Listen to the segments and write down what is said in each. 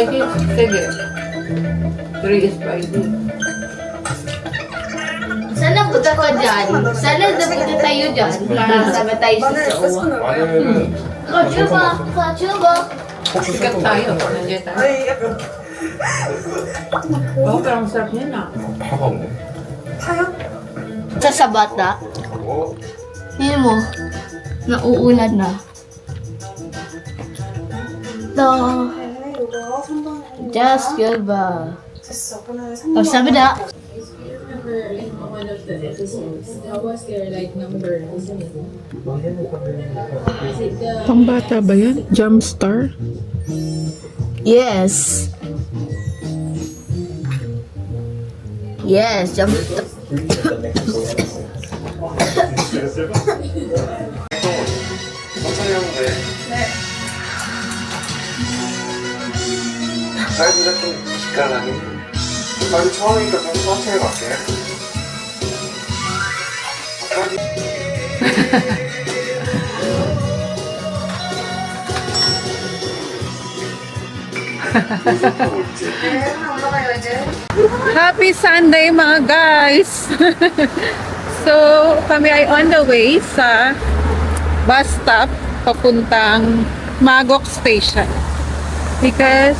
spicy? Sige. 3 is spicy. Sana punta ko dyan. Sana punta tayo dyan. Para sama tayo sa Soa. 마늘은 Kachuba! Kachuba! Sikat tayo. Nandiyan tayo. Oh, pero ang sarap niya na. 파가 없네. Sa bata. 어? Hindi mo. Nauulan na. 또. Just goodbye. 감사합니다. In one of the episodes, how was their like number? Is it the Pambata ba yan? Jumpstar? Yes. Yes, jump. 천천히 하면 돼. 네. 사이즈가 좀 기깔나니? 사이즈 처음이니까 좀 천천히 갈게. Happy Sunday mga guys! So, kami ay on the way sa bus stop papuntang Magok Station. Because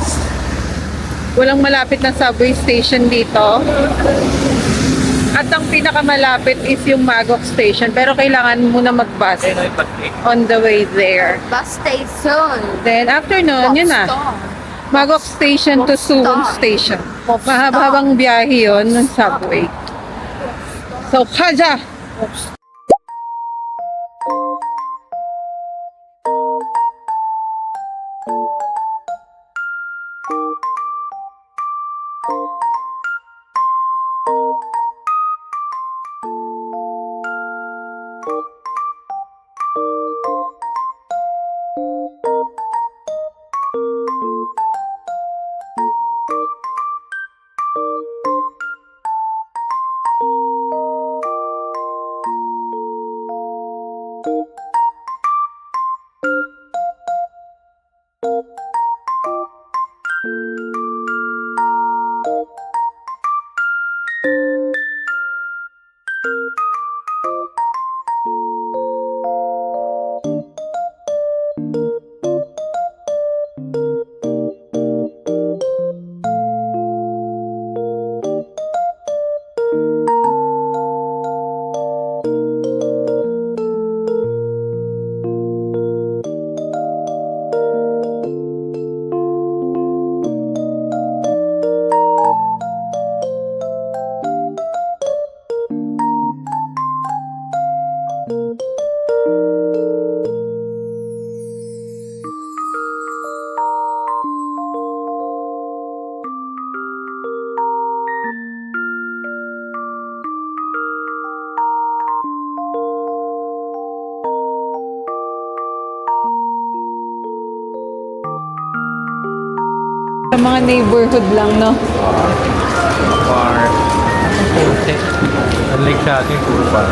walang malapit na subway station dito. At ang pinakamalapit is yung Magok Station. Pero kailangan muna mag-bus on the way there. Bus station. Then after nun, yun na. Magok Station to Suwon Station. Mahaba-habang biyahe yun ng subway. So, kaja! Sa mga neighborhood lang, no? Park. Unlike sa atin, puro park.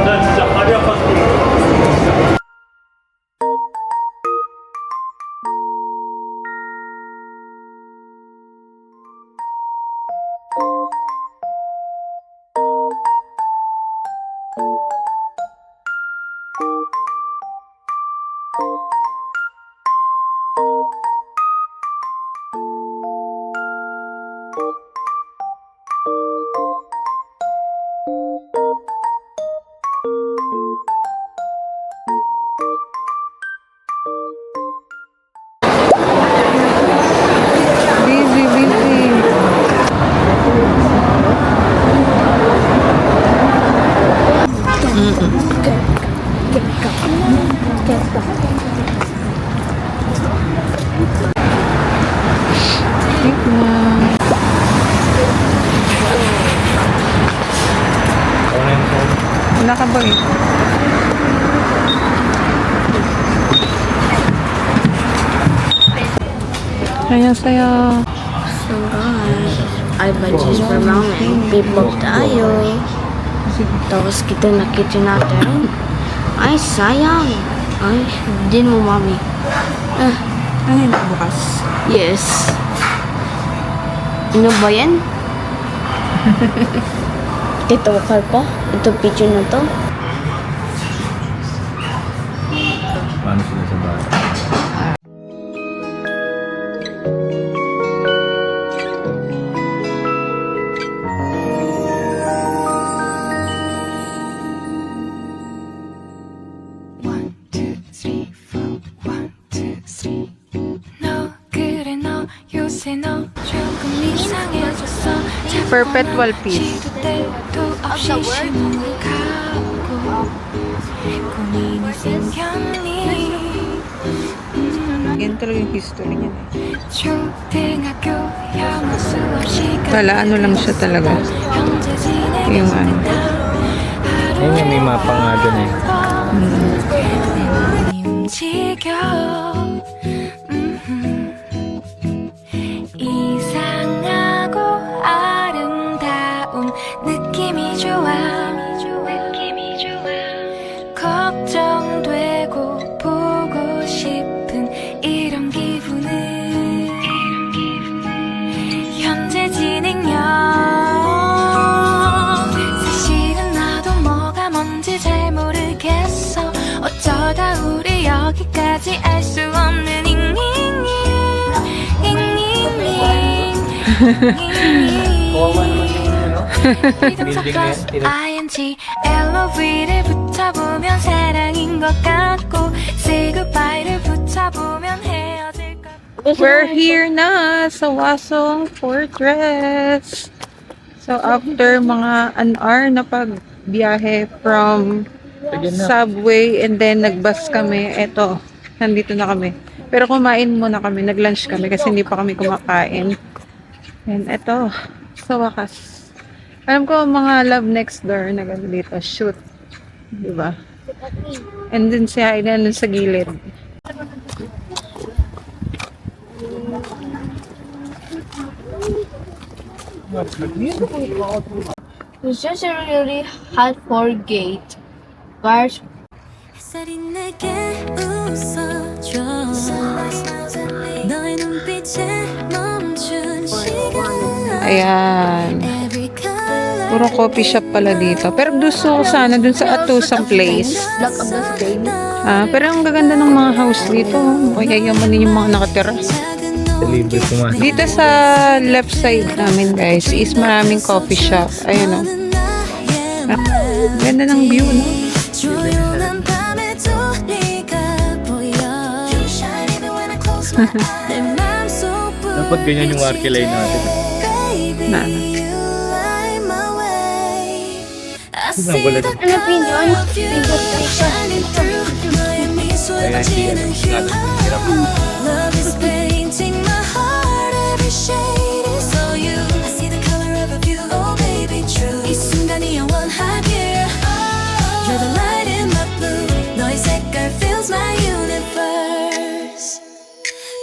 난 진짜 발이 아파서 Busy, busy. Tikman. Wala ka ba eh? Saya-saya. So guys, I budget for ramen. People tayo. Tapos kita nakita natin. Ay, sayang. Ay, din mo, mami. Ano yun bukas? Yes. Ano ba yan? Titokal pa? Ito picture na to? Paano sila sa bahay? Perpetual peace. Yan talaga yung history niya. Wala, ano lang siya talaga. Yung ano. Ayun nga, may mapa nga dun eh. 이상하고 아름다운 느낌이 좋아 걱정되고 보고 싶은 이런 기분은 현재 진행형 사실은 나도 뭐가 뭔지 잘 모르겠어 어쩌다 우리 여기까지 알 수 없는 ING LOV를 붙여보면 사랑인 것 같고 Say goodbye를 붙여보면 헤어질 것 We're here na sa Hwasong Fortress. So after mga an hour na pagbiyahe from subway and then nagbus kami, eto, nandito na kami. Pero kumain muna kami, nag-lunch kami kasi hindi pa kami kumakain. And eto, sa wakas. Alam ko mga love next door na gano'n dito, shoot. Diba? And then si Haida nun sa gilid. It's just a really hot for gate. Cars. 햇살이 내게 웃어줘 너의 눈빛에 멈춘 시간 Ayan. Every color Puro coffee shop pala dito. Pero gusto ko sana dun sa Atusang Place. Black of the Spain. Pero ang gaganda ng mga house dito. O yayamanin yung mga nakatira. Libre pumasok. Dito sa left side namin guys is maraming coffee shop. Ayun o. Ganda ng view, no? 조용한 밤에 둘리가 보여 Shine even when I close my eyes 내 맘속 Dapat ganyan yung arcade natin. Baby, Na. you light my way. I Ano see pala the ito? color of you shining through 너의 미소에 Ayan, 번지는 hue. hirap. Love is painting my heart. Every shade is all you. I see the color of you, oh baby, true. 이 순간이 영원하길. You're the light in my blue. 너의 색깔 fills my universe.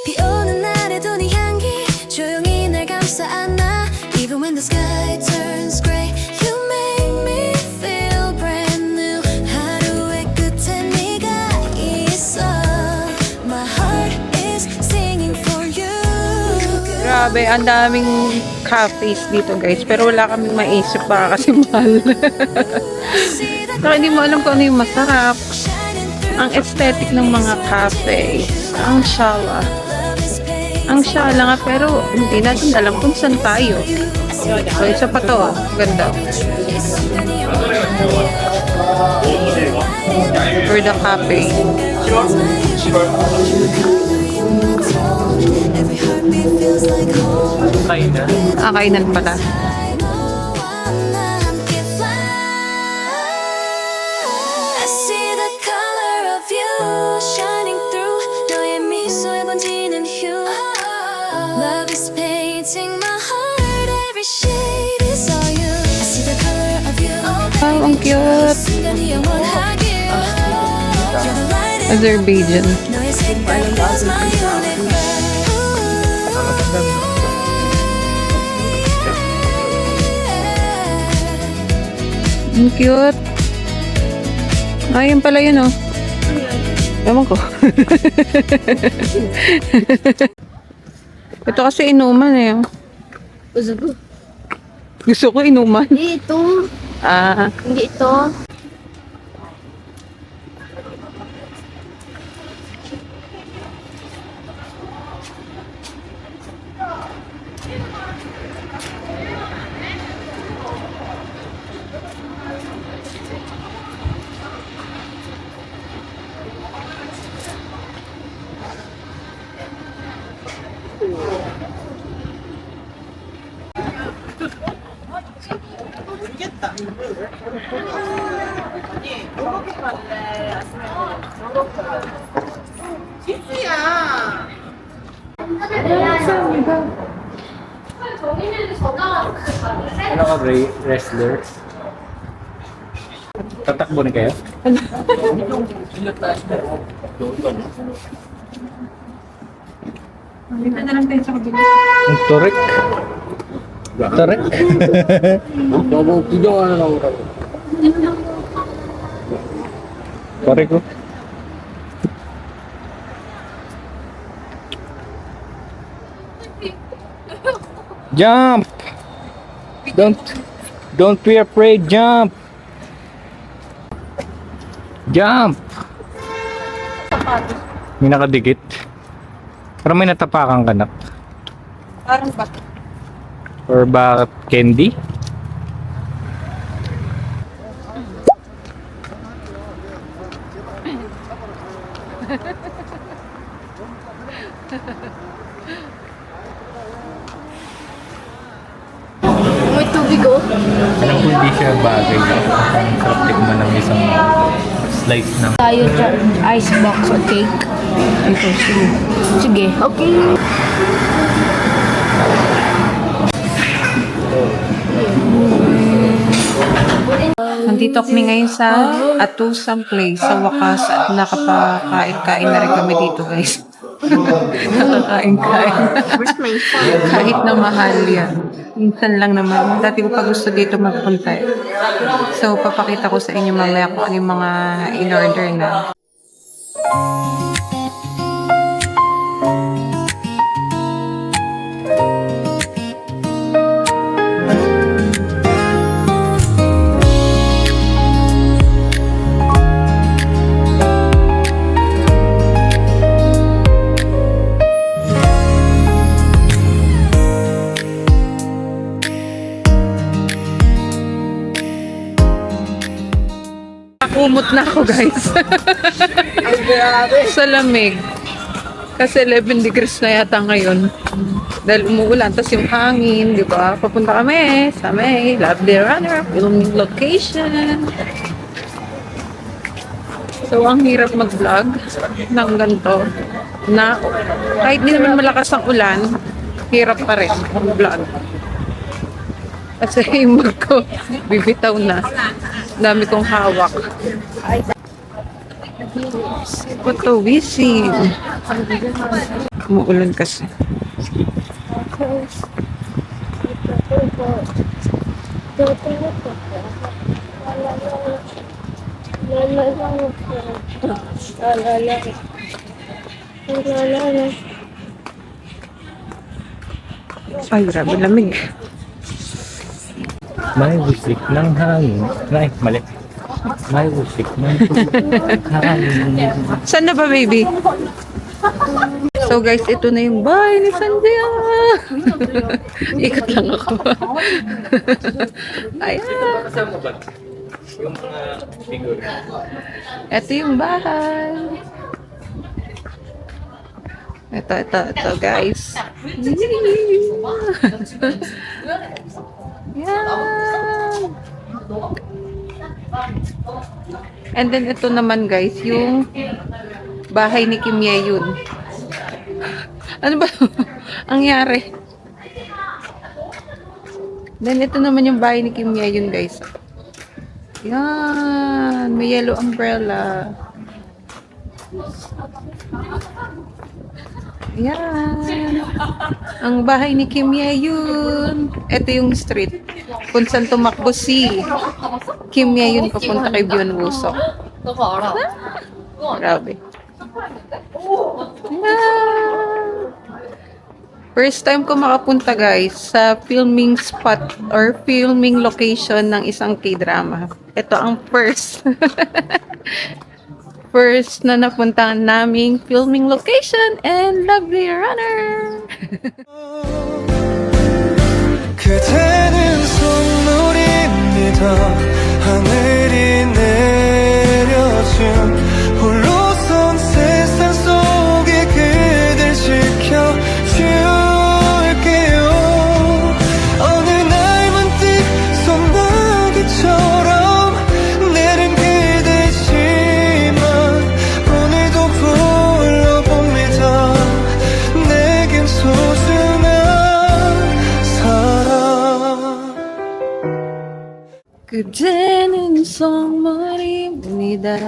비 오는 날에도 네 향기 조용히 날 감싸 안아. Even when the sky turns gray, you make me feel brand new. 하루의 끝에 네가 있어. My heart is singing for you. Grabe, ang daming cafes dito guys. Pero wala kaming maisip baka kasi mahal. Saka hindi mo alam kung ano yung masarap. Ang aesthetic ng mga cafe. Ang shala. Ang shala nga pero hindi natin alam kung saan tayo. So isa pa to. Ganda. For the cafe. Every heartbeat feels like home. Kain na. Kainan pala. I know I'm 함께 fly. I see the color of you shining through. 너의 미소에 번지는 hue. Love is painting my heart. Every shade is all you. I see the color of you. Wow, ang cute. 순간이 영원하길. You're the light in Azerbaijan. 너의 색깔 fills my universe. Ang cute. Ayun pala yun, oh. Ewan ko. Ito kasi inuman eh. Oh. Gusto ko inuman. Hindi ito. Ah, Hindi ito. Ano ka, wrestler? Tatakbo na kayo? Ang turek. Turek? Turek ko. Jump! Don't be afraid, jump! Jump! May nakadikit. Parang may natapakan ka na. parang ba? Or bakit candy? May tubig oh. Alam ko hindi siya bagay. Ang sarap tikman ng isang slice ng Tayo dyan. Ice box o cake. Ito, sige. Sige. Okay. Nandito kami ngayon sa Atusang Place. Sa wakas at nakapakain-kain na rin kami dito, guys. Nakakain-kain. Kahit na mahal yan. Minsan lang naman. Dati ko pa gusto dito magpunta. So, papakita ko sa inyo mamaya kung ano yung mga in-order na. Kumot na ako, guys. Sa lamig. Kasi 11 degrees na yata ngayon. Dahil umuulan. Tapos yung hangin, di ba? Papunta kami sa may Lovely Runner filming location. So, ang hirap mag-vlog ng ganito na kahit di naman malakas ang ulan, hirap pa rin mag-vlog. Kasi yung mug ko, bibitaw na. Dami kong hawak. Ito, wisi. Umuulan kasi. Ay, grabe lamig. may wisik ng hangin. Ay, mali. May wisik ng hangin. Saan na ba, baby? So guys, ito na yung bahay ni Sandia. Ikot lang ako. Ayan. Yung mga figure. Ito yung bahay. Ito guys. Yan. And then ito naman guys, yung bahay ni Kim Ye-yoon. Ano ba? Ang yari. Then ito naman yung bahay ni Kim Ye-yoon guys. Yan. May yellow umbrella. Ayan. Ang bahay ni Kim Yae-yun. Ito yung street. Kung saan tumakbo si Kim Yae-yun papunta kay Byun Woo-sok. Grabe. Ayan. First time ko makapunta guys sa filming spot or filming location ng isang K-drama. Ito ang first. First na napuntahan naming filming location and Lovely Runner. 그대는 선물입니다. 하늘이 내려준 홀로선 세상 속에 그댈 지켜줄게요. 어느 날 문득 소나기처럼 내린 그대지만 오늘도 불러봅니다. 내겐 소중한 사람. 그대는 선물입니다.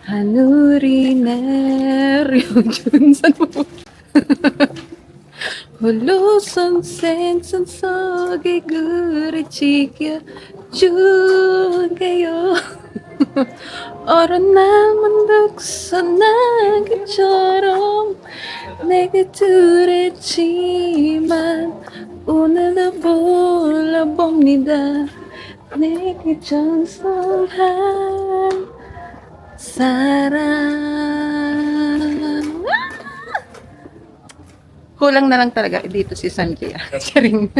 하늘이 내려준 선물. 홀로선 생선 속에 그를 지켜줄게요. 얼어남은 독서나기처럼 내게 두렵지만 오늘도 불러봅니다. 내게 정성한 사랑. Kulang na lang talaga dito si Sanjay. Charing.